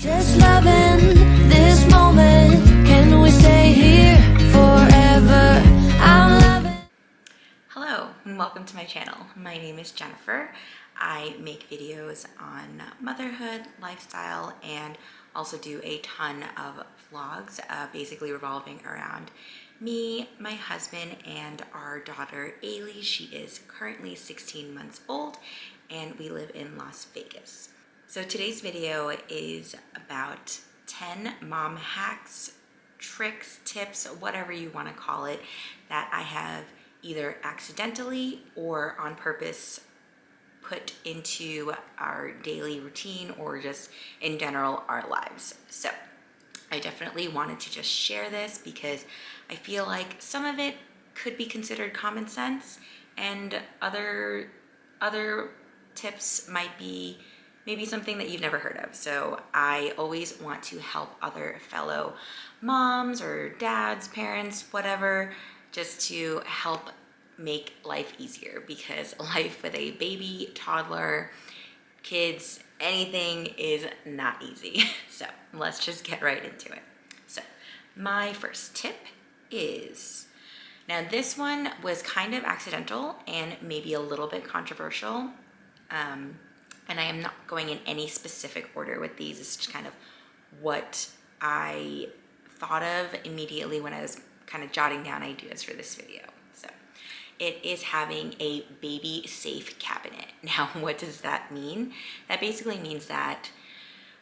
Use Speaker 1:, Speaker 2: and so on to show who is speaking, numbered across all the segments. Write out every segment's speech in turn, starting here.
Speaker 1: Just loving this moment. Can we stay here forever? I'm loving.
Speaker 2: Hello and welcome to my channel. My name is Jennifer. I make videos on motherhood, lifestyle, and also do a ton of vlogs, basically revolving around me, my husband, and our daughter, Ailey. She is currently 16 months old, and we live in Las Vegas. So today's video is about 10 mom hacks, tricks, tips, whatever you want to call it, that I have either accidentally or on purpose put into our daily routine or just in general our lives. So I definitely wanted to just share this because I feel like some of it could be considered common sense and other tips might be maybe something that you've never heard of. So I always want to help other fellow moms or dads, parents, whatever, just to help make life easier, because life with a baby, toddler, kids, anything is not easy. So let's just get right into it. So my first tip is, now this one was kind of accidental and maybe a little bit controversial. And I am not going in any specific order with these. It's just kind of what I thought of immediately when I was kind of jotting down ideas for this video. So it is having a baby safe cabinet. Now, what does that mean? That basically means that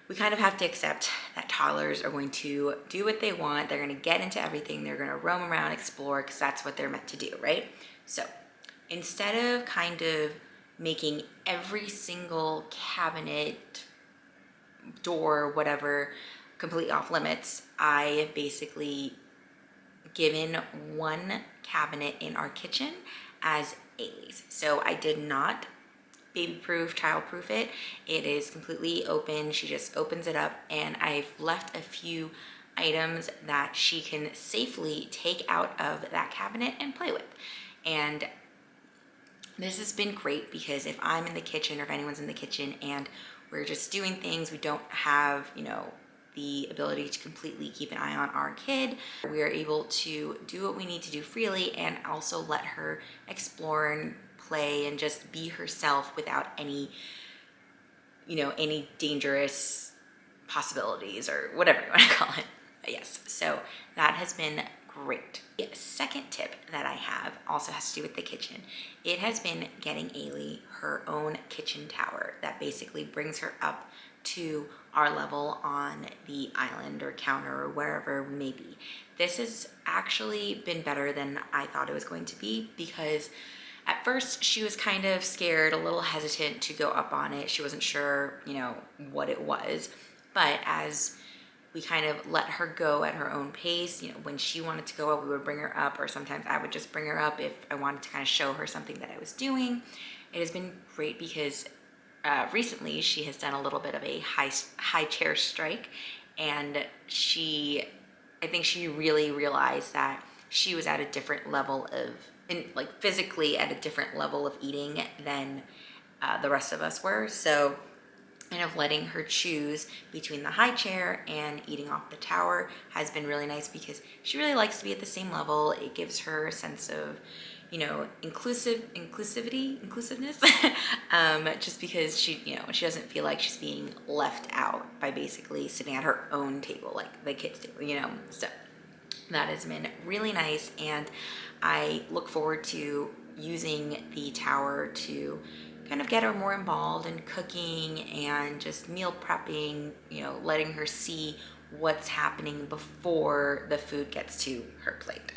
Speaker 2: we kind of have to accept that toddlers are going to do what they want. They're going to get into everything. They're going to roam around, explore, because that's what they're meant to do, right? So instead of kind of making every single cabinet, door, whatever, completely off limits, I have basically given one cabinet in our kitchen as Ailey's. So I did not baby-proof, child-proof it. It is completely open. She just opens it up, and I've left a few items that she can safely take out of that cabinet and play with. And this has been great because if I'm in the kitchen or if anyone's in the kitchen and we're just doing things, we don't have, the ability to completely keep an eye on our kid, we are able to do what we need to do freely and also let her explore and play and just be herself without any, any dangerous possibilities or whatever you want to call it. But yes, so that has been great. The second tip that I have also has to do with the kitchen. It has been getting Ailey her own kitchen tower that basically brings her up to our level on the island or counter or wherever we may be. This has actually been better than I thought it was going to be, because at first she was kind of scared, a little hesitant to go up on it. She wasn't sure, what it was. But as we kind of let her go at her own pace, when she wanted to go up, we would bring her up, or sometimes I would just bring her up if I wanted to kind of show her something that I was doing. It has been great because recently she has done a little bit of a high chair strike, and I think she really realized that she was at a different level of, physically at a different level of eating than the rest of us were. So kind of letting her choose between the high chair and eating off the tower has been really nice, because she really likes to be at the same level. It gives her a sense of, inclusiveness, just because she doesn't feel like she's being left out by basically sitting at her own table like the kids do, so that has been really nice. And I look forward to using the tower to kind of get her more involved in cooking and just meal prepping, letting her see what's happening before the food gets to her plate.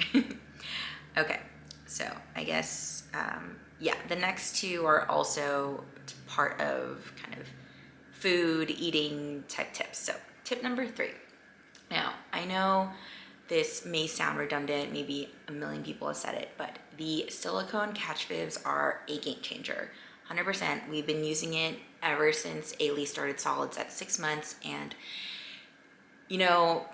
Speaker 2: Okay, so I guess, the next two are also part of kind of food, eating type tips. So tip number 3. Now, I know this may sound redundant, maybe a million people have said it, but the silicone catch bibs are a game changer. 100%. We've been using it ever since Ailey started solids at 6 months, and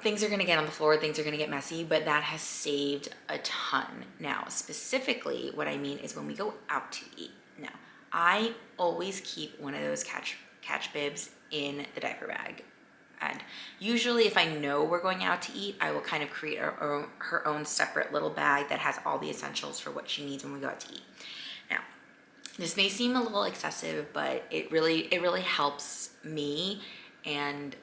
Speaker 2: things are going to get on the floor, things are going to get messy, but that has saved a ton. Now, specifically, what I mean is when we go out to eat. Now, I always keep one of those catch bibs in the diaper bag. And usually if I know we're going out to eat, I will kind of create her own separate little bag that has all the essentials for what she needs when we go out to eat. Now, this may seem a little excessive, but it really helps me, and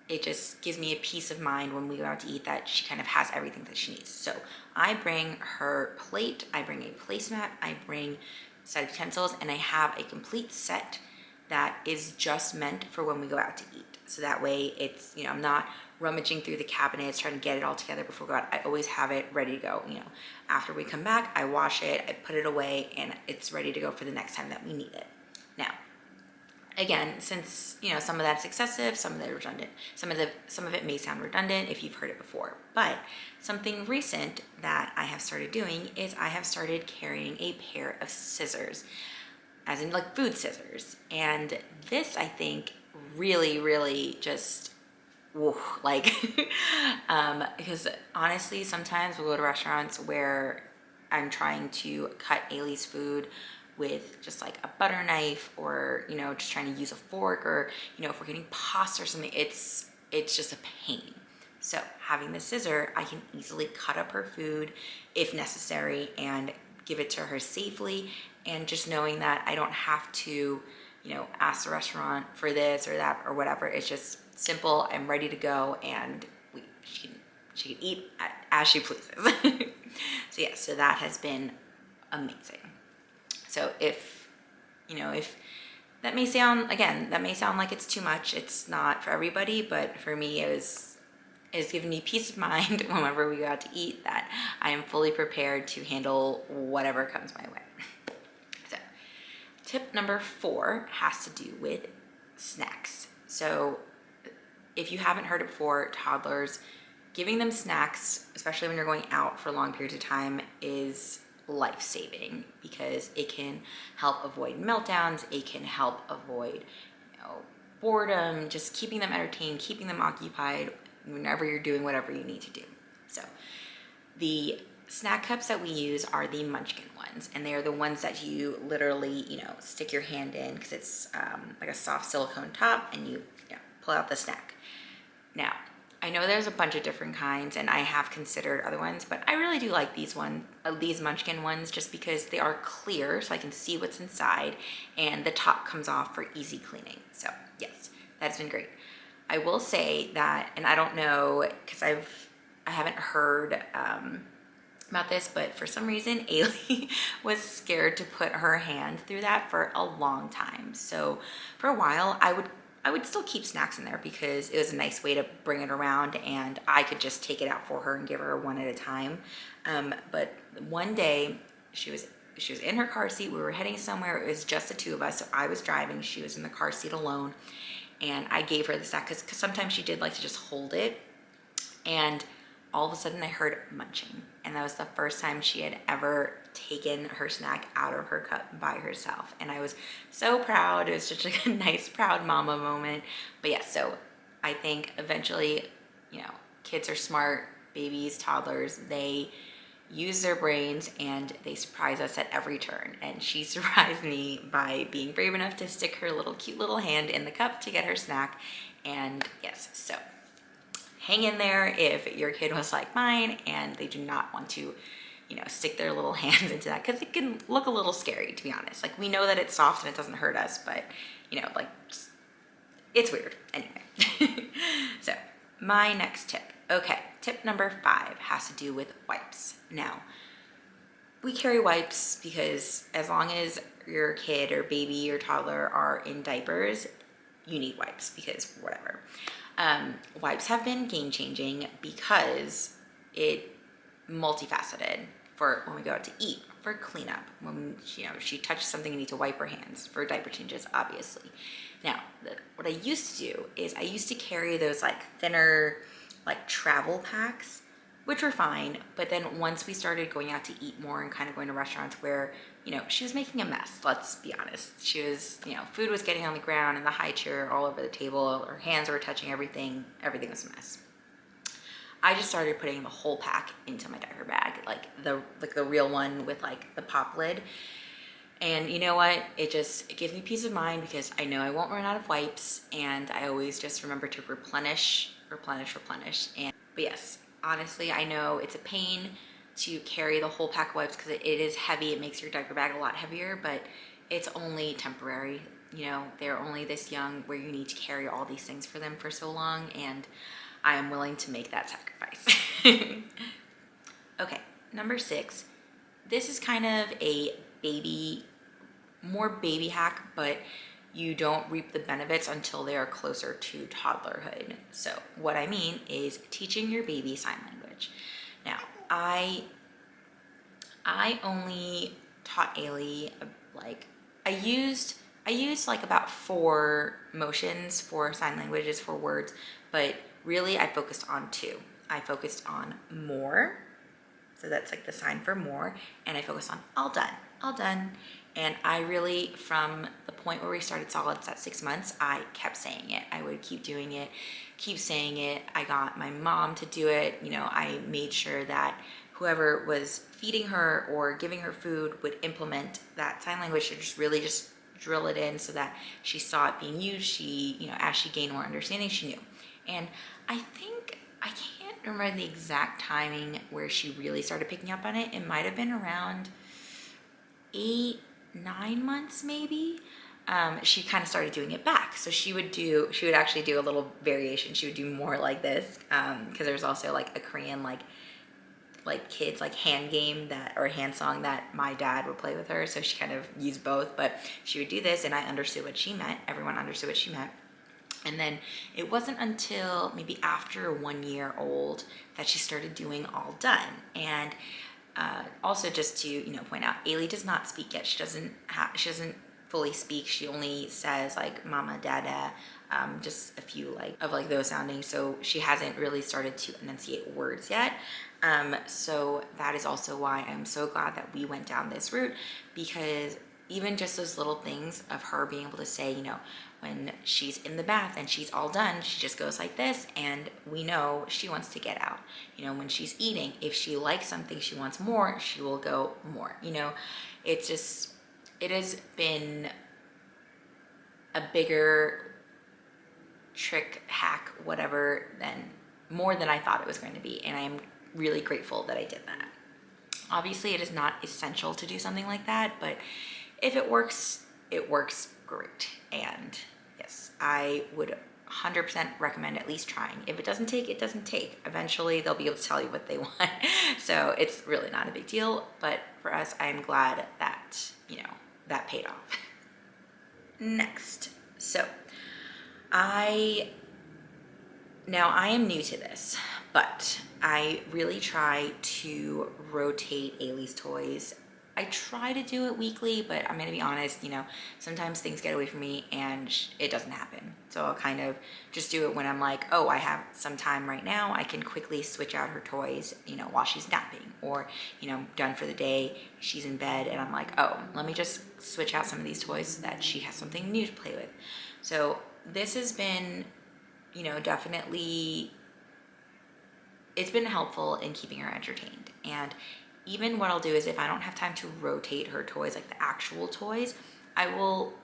Speaker 2: it just gives me a peace of mind when we go out to eat that she kind of has everything that she needs. So I bring her plate, I bring a placemat, I bring a set of utensils, and I have a complete set that is just meant for when we go out to eat. So that way it's, you know, I'm not rummaging through the cabinets trying to get it all together before we go out. I always have it ready to go. You know, after we come back, I wash it, I put it away, and it's ready to go for the next time that we need it. Now, again, since, you know, some of that's excessive, some of it redundant, some of it may sound redundant if you've heard it before, but something recent that I have started doing is I have started carrying a pair of scissors, as in like food scissors. And this, I think, really just, whoa, like, because honestly, sometimes we'll go to restaurants where I'm trying to cut Ailey's food with just like a butter knife, or, you know, just trying to use a fork, or, you know, if we're getting pasta or something, it's just a pain. So having the scissor, I can easily cut up her food if necessary and give it to her safely. And just knowing that I don't have to, you know, ask the restaurant for this or that or whatever. It's just simple. I'm ready to go, and she can eat as she pleases. So yeah, so that has been amazing. So if, you know, if that may sound, again, that may sound like it's too much. It's not for everybody, but for me, it's given me peace of mind whenever we go out to eat, that I am fully prepared to handle whatever comes my way. So tip number 4 has to do with snacks. So if you haven't heard it before, toddlers, giving them snacks, especially when you're going out for long periods of time, is life-saving, because it can help avoid meltdowns, it can help avoid, you know, boredom, just keeping them entertained, keeping them occupied whenever you're doing whatever you need to do. So the snack cups that we use are the Munchkin ones, and they are the ones that you literally, you know, stick your hand in, because it's like a soft silicone top, and you know, pull out the snack. Now, I know there's a bunch of different kinds, and I have considered other ones, but I really do like these Munchkin ones, just because they are clear, so I can see what's inside, and the top comes off for easy cleaning. So yes, that's been great. I will say that, and I don't know, because I haven't heard about this, but for some reason, Ailey was scared to put her hand through that for a long time. So for a while, I would still keep snacks in there, because it was a nice way to bring it around, and I could just take it out for her and give her one at a time. But one day, she was in her car seat. We were heading somewhere. It was just the two of us. So I was driving. She was in the car seat alone. And I gave her the snack, because sometimes she did like to just hold it. And all of a sudden I heard munching. And that was the first time she had ever taken her snack out of her cup by herself. And I was so proud. It was just like a nice, proud mama moment. But yeah, so I think eventually, you know, kids are smart, babies, toddlers, they use their brains, and they surprise us at every turn. And she surprised me by being brave enough to stick her cute little hand in the cup to get her snack. And yes, so hang in there if your kid was like mine and they do not want to, you know, stick their little hands into that, because it can look a little scary, to be honest. Like, we know that it's soft and it doesn't hurt us, but, you know, like, just, it's weird. Anyway. So my next tip. Okay, tip number 5 has to do with wipes. Now, we carry wipes because as long as your kid or baby or toddler are in diapers, you need wipes, because whatever. Wipes have been game-changing because it multifaceted for when we go out to eat, for cleanup, when, you know, she touches something and need to wipe her hands, for diaper changes, obviously. Now, what I used to do is I used to carry those like thinner, like travel packs, which were fine. But then once we started going out to eat more and kind of going to restaurants where, you know, she was making a mess, let's be honest. She was, you know, food was getting on the ground and the high chair all over the table. Her hands were touching everything. Everything was a mess. I just started putting the whole pack into my diaper bag, like the real one with like the pop lid. And you know what? It gives me peace of mind because I know I won't run out of wipes, and I always just remember to replenish. But yes, honestly, I know it's a pain to carry the whole pack of wipes because it is heavy. It makes your diaper bag a lot heavier, but it's only temporary. You know, they're only this young where you need to carry all these things for them for so long, and I am willing to make that sacrifice. Okay, number 6. This is kind of a more baby hack, but you don't reap the benefits until they are closer to toddlerhood. So what I mean is teaching your baby sign language. Now, I only taught Ailey I used like about 4 motions for sign languages for words, but really I focused on 2. I focused on more, so that's like the sign for more, and I focused on all done. And I really, from the point where we started solids at 6 months, I kept saying it. I would keep doing it, keep saying it. I got my mom to do it. You know, I made sure that whoever was feeding her or giving her food would implement that sign language to just drill it in so that she saw it being used. She, you know, as she gained more understanding, she knew. And I think, I can't remember the exact timing where she really started picking up on it. It might have been around 8, 9 months maybe. She kind of started doing it back. So she would actually do a little variation. She would do more like this, because there's also like a Korean like kids like hand game or hand song that my dad would play with her. So she kind of used both, but she would do this and I understood what she meant. Everyone understood what she meant. And then it wasn't until maybe after 1 year old that she started doing all done. And also just to, you know, point out, Ailey does not speak yet. She doesn't fully speak. She only says like mama, dada, just a few of those soundings. So she hasn't really started to enunciate words yet. So that is also why I'm so glad that we went down this route, because even just those little things of her being able to say, you know, when she's in the bath and she's all done, she just goes like this, and we know she wants to get out. You know, when she's eating, if she likes something, she wants more, she will go more. You know, it has been a bigger trick, hack, whatever, more than I thought it was going to be, and I am really grateful that I did that. Obviously, it is not essential to do something like that, but if it works, it works great. And yes, I would 100% recommend at least trying. If it doesn't take, it doesn't take. Eventually, they'll be able to tell you what they want. So it's really not a big deal. But for us, I'm glad that, you know, that paid off. Next, so I am new to this, but I really try to rotate Ailey's toys. I try to do it weekly, but I'm gonna be honest, you know, sometimes things get away from me and it doesn't happen. So I'll kind of just do it when I'm like, oh, I have some time right now. I can quickly switch out her toys, you know, while she's napping, or, you know, done for the day, she's in bed, and I'm like, oh, let me just switch out some of these toys so that she has something new to play with. So this has been, you know, definitely, it's been helpful in keeping her entertained. And even what I'll do is, if I don't have time to rotate her toys, like the actual toys, I will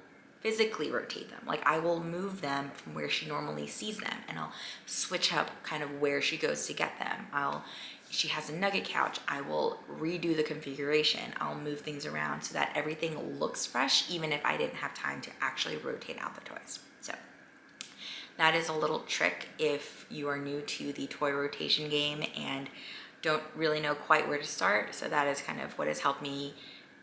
Speaker 2: physically rotate them. Like I will move them from where she normally sees them, and I'll switch up kind of where she goes to get them. She has a nugget couch, I will redo the configuration. I'll move things around so that everything looks fresh, even if I didn't have time to actually rotate out the toys. So that is a little trick if you are new to the toy rotation game and don't really know quite where to start. So that is kind of what has helped me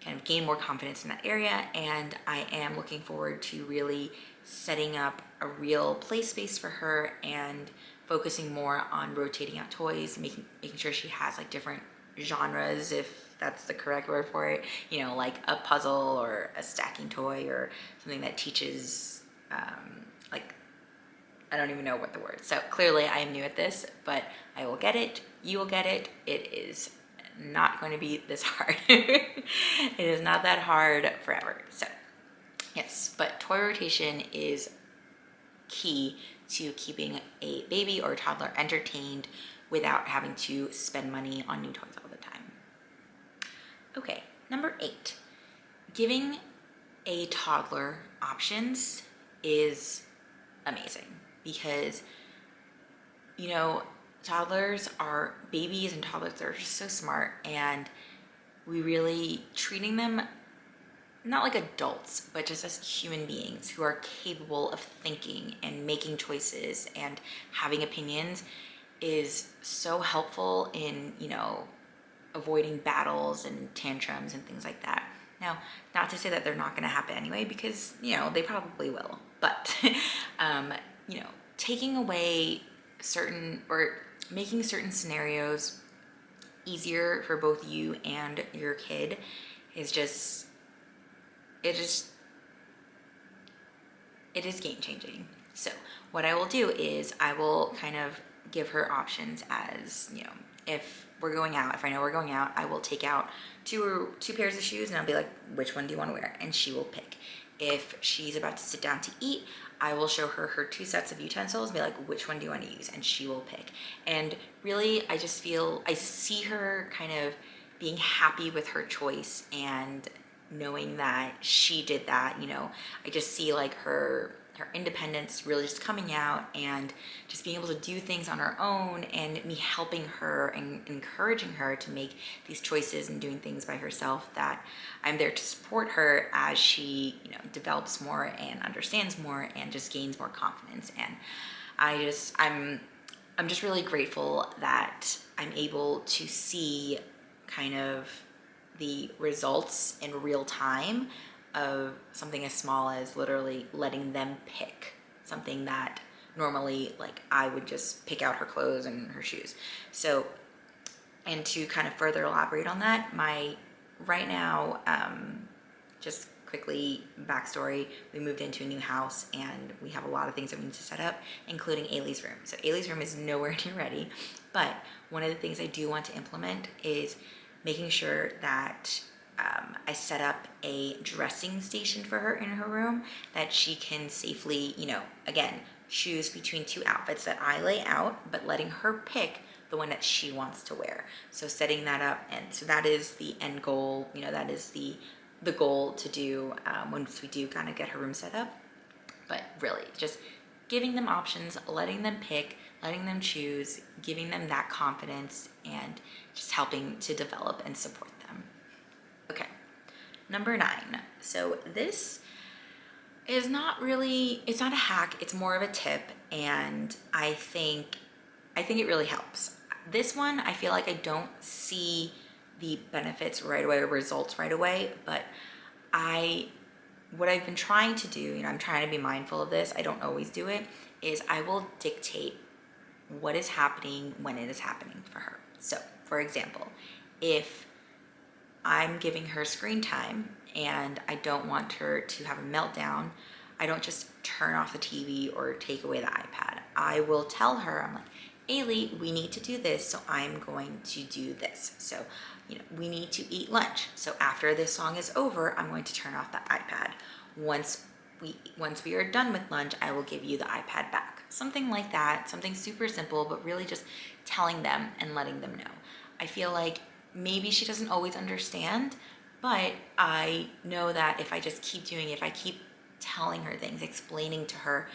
Speaker 2: kind of gain more confidence in that area. And I am looking forward to really setting up a real play space for her and focusing more on rotating out toys, making sure she has like different genres, if that's the correct word for it, you know, like a puzzle or a stacking toy or something that teaches, like, I don't even know what the word. So clearly I am new at this, but I will get it. You will get it. It is not going to be this hard. It is not that hard forever. So yes, but toy rotation is key to keeping a baby or a toddler entertained without having to spend money on new toys all the time. Okay, number 8. giving a toddler options is amazing because, you know, babies and toddlers are just so smart, and we really treating them not like adults, but just as human beings who are capable of thinking and making choices and having opinions is so helpful in, avoiding battles and tantrums and things like that. Now, not to say that they're not going to happen anyway, because, they probably will. But, taking away certain or making certain scenarios easier for both you and your kid is it is game changing. So what I will do is I will kind of give her options as, if I know we're going out, I will take out two pairs of shoes and I'll be like, which one do you want to wear? And she will pick. If she's about to sit down to eat, I will show her 2 sets of utensils and be like, which one do you want to use? And she will pick. And really, I see her kind of being happy with her choice and knowing that she did that. I just see like her independence really just coming out and just being able to do things on her own, and me helping her and encouraging her to make these choices and doing things by herself, that I'm there to support her as she, develops more and understands more and just gains more confidence. And I'm just really grateful that I'm able to see kind of the results in real time of something as small as literally letting them pick something that normally, like, I would just pick out her clothes and her shoes. So, and to kind of further elaborate on that, right now, just quickly backstory, we moved into a new house and we have a lot of things that we need to set up, including Ailey's room. So Ailey's room is nowhere near ready, but one of the things I do want to implement is making sure that I set up a dressing station for her in her room that she can safely, again, choose between 2 outfits that I lay out, but letting her pick the one that she wants to wear. So setting that up, and so that is the end goal, that is the goal to do once we do kind of get her room set up. But really, just giving them options, letting them pick, letting them choose, giving them that confidence, and just helping to develop and support them. Okay, number 9. So this is it's not a hack, it's more of a tip, and I think it really helps. This one, I feel like I don't see the benefits right away or results right away, but what I've been trying to do, I'm trying to be mindful of this, I don't always do it, is I will dictate what is happening when it is happening for her. So, for example, if I'm giving her screen time and I don't want her to have a meltdown, I don't just turn off the TV or take away the iPad. I will tell her, I'm like, Ailey, we need to do this, so I'm going to do this. So, we need to eat lunch. So after this song is over, I'm going to turn off the iPad. Once we are done with lunch, I will give you the iPad back. Something like that, something super simple, but really just telling them and letting them know. I feel like maybe she doesn't always understand, but I know that if I just keep doing it, if I keep telling her things, explaining to her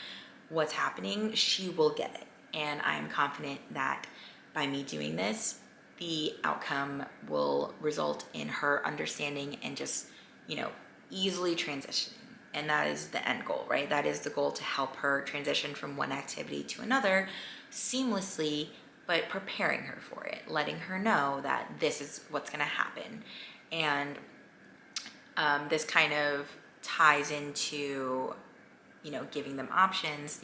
Speaker 2: what's happening, she will get it. And I'm confident that by me doing this, the outcome will result in her understanding and just, easily transitioning. And that is the end goal, right? That is the goal, to help her transition from one activity to another seamlessly, but preparing her for it, letting her know that this is what's going to happen. And this kind of ties into, giving them options.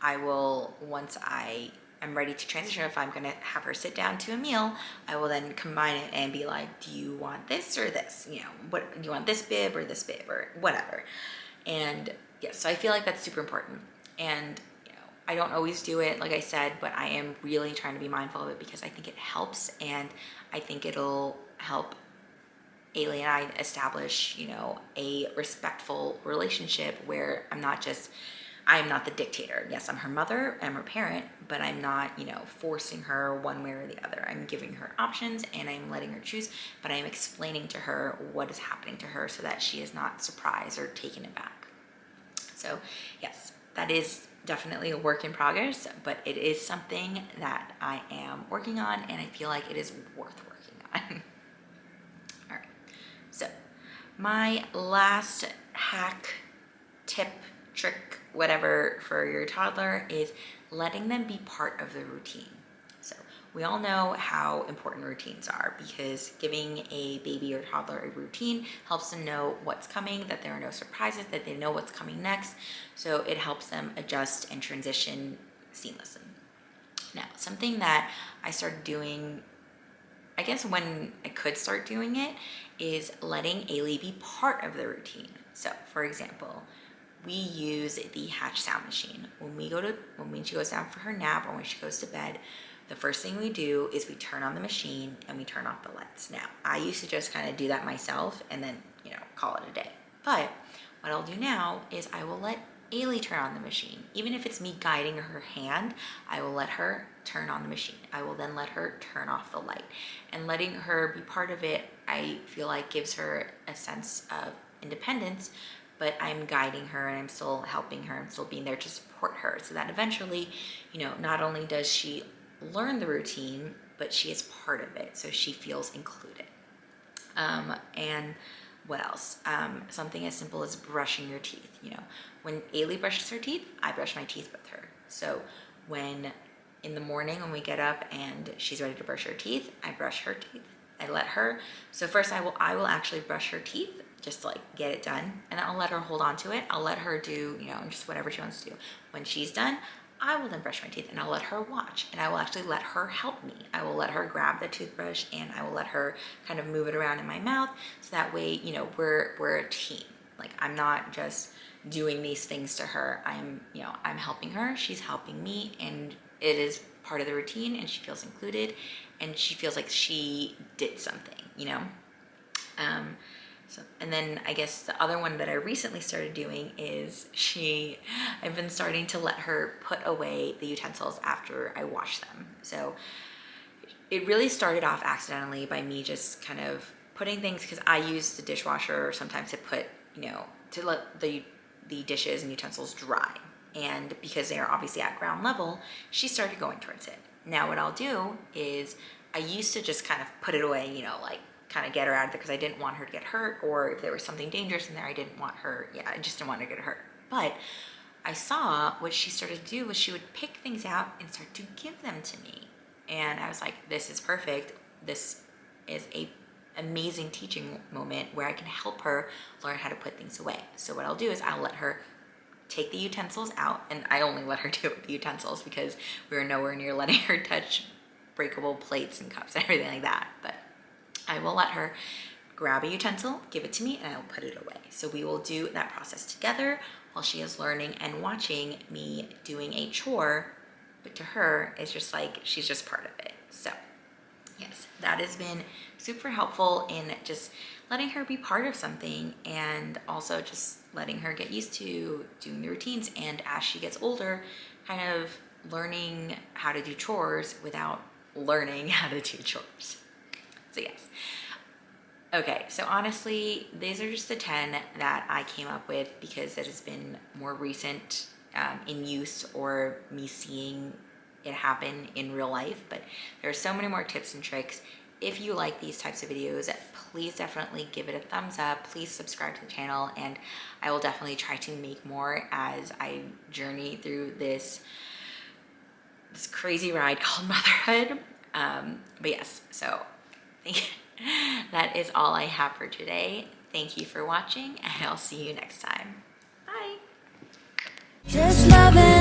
Speaker 2: I will, once I'm ready to transition, if I'm going to have her sit down to a meal, I will then combine it and be like, do you want this or this? What do you want, this bib or this bib or whatever? And yes, so I feel like that's super important. And I don't always do it, like I said, but I am really trying to be mindful of it because I think it helps, and I think it'll help Ailey and I establish, a respectful relationship where I'm I'm not the dictator. Yes, I'm her mother, I'm her parent, but I'm not, you know, forcing her one way or the other. I'm giving her options and I'm letting her choose, but I'm explaining to her what is happening to her so that she is not surprised or taken aback. So yes, that is definitely a work in progress, but it is something that I am working on and I feel like it is worth working on. All right, so my last hack, tip, trick, whatever for your toddler is letting them be part of the routine. So we all know how important routines are because giving a baby or toddler a routine helps them know what's coming, that there are no surprises, that they know what's coming next. So it helps them adjust and transition seamlessly. Now, something that I started doing, I guess when I could start doing it, is letting Ailey be part of the routine. So for example, we use the Hatch sound machine. When she goes down for her nap or when she goes to bed, the first thing we do is we turn on the machine and we turn off the lights. Now, I used to just kind of do that myself and then, you know, call it a day. But what I'll do now is I will let Ailey turn on the machine. Even if it's me guiding her hand, I will let her turn on the machine. I will then let her turn off the light. And letting her be part of it, I feel like gives her a sense of independence, but I'm guiding her and I'm still helping her. I'm still being there to support her so that eventually, you know, not only does she learn the routine, but she is part of it. So she feels included. And what else? Something as simple as brushing your teeth. You know, when Ailey brushes her teeth, I brush my teeth with her. So when in the morning when we get up and she's ready to brush her teeth, I brush her teeth. I let her. So first I will actually brush her teeth, just to like get it done, and then I'll let her hold on to it. I'll let her do, you know, just whatever she wants to do. When she's done, I will then brush my teeth and I'll let her watch, and I will actually let her help me. I will let her grab the toothbrush and I will let her kind of move it around in my mouth, so that way, you know, we're a team. Like I'm not just doing these things to her. I'm helping her, she's helping me, and it is part of the routine and she feels included and she feels like she did something, you know? So, and then I guess the other one that I recently started doing is I've been starting to let her put away the utensils after I wash them. So it really started off accidentally by me just kind of putting things, because I use the dishwasher sometimes to put, you know, to let the dishes and utensils dry. And because they are obviously at ground level, she started going towards it. Now what I'll do is I used to just kind of put it away, you know, like kind of get her out of there because I didn't want her to get hurt, or if there was something dangerous in there, I just didn't want her to get hurt. But I saw what she started to do was she would pick things out and start to give them to me. And I was like, this is perfect. This is a amazing teaching moment where I can help her learn how to put things away. So what I'll do is I'll let her take the utensils out, and I only let her do it with the utensils because we were nowhere near letting her touch breakable plates and cups and everything like that. But I will let her grab a utensil, give it to me, and I will put it away. So we will do that process together while she is learning and watching me doing a chore, but to her, it's just like, she's just part of it. So yes, that has been super helpful in just letting her be part of something, and also just letting her get used to doing the routines. And as she gets older, kind of learning how to do chores without learning how to do chores. So yes. Okay, so honestly, these are just the 10 that I came up with because it has been more recent in use, or me seeing it happen in real life. But there are so many more tips and tricks. If you like these types of videos, please definitely give it a thumbs up. Please subscribe to the channel, and I will definitely try to make more as I journey through this crazy ride called motherhood. But yes, so that is all I have for today. Thank you for watching, and I'll see you next time. Bye.
Speaker 1: Just loving